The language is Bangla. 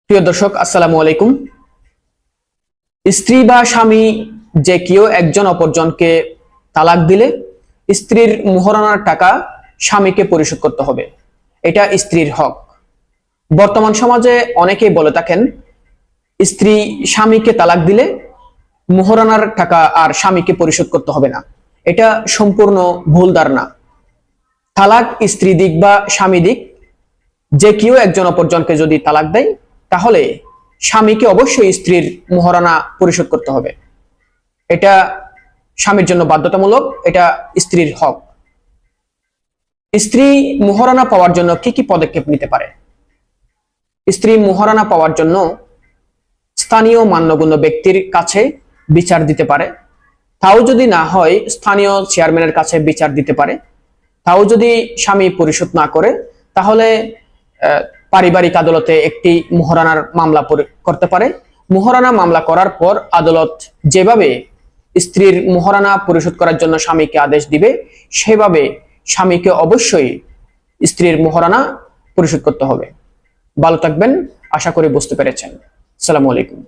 প্রিয় দর্শক, আসসালামু আলাইকুম। স্ত্রী বা স্বামী যে কেউ একজন অপরজনকে তালাক দিলে স্ত্রীর মোহরানার টাকা স্বামীকে পরিশোধ করতে হবে। এটা স্ত্রীর হক। বর্তমান সমাজে অনেকেই বলে থাকেন স্ত্রী স্বামীকে তালাক দিলে মোহরানার টাকা আর স্বামীকে পরিশোধ করতে হবে না। এটা সম্পূর্ণ ভুল ধারণা। তালাক স্ত্রী দিক বা স্বামী দিক যে কেউ একজন অপরজনকে যদি তালাক দেয় তাহলে স্বামীকে অবশ্যই স্ত্রীর মোহরানা পরিশোধ করতে হবে। এটা স্বামীর জন্য বাধ্যতামূলক, এটা স্ত্রীর হক। স্ত্রী মোহরানা পাওয়ার জন্য কি কি পদক্ষেপ নিতে পারে? স্ত্রী মোহরানা পাওয়ার জন্য স্থানীয় মান্যগণ্য ব্যক্তির কাছে বিচার দিতে পারে। তাও যদি না হয় স্থানীয় চেয়ারম্যানের কাছে বিচার দিতে পারে। তাও যদি স্বামী পরিশোধ না করে তাহলে পারিবারিক আদালতে একটি মোহরানার মামলা করতে পারে। মোহরানা মামলা করার পর আদালত যেভাবে স্ত্রীর মোহরানা পরিশোধ করার জন্য স্বামীকে আদেশ দিবে সেভাবে স্বামীকে অবশ্যই স্ত্রীর মোহরানা পরিশোধ করতে হবে। ভালো থাকবেন, আশা করি বুঝতে পেরেছেন। আসসালামু আলাইকুম।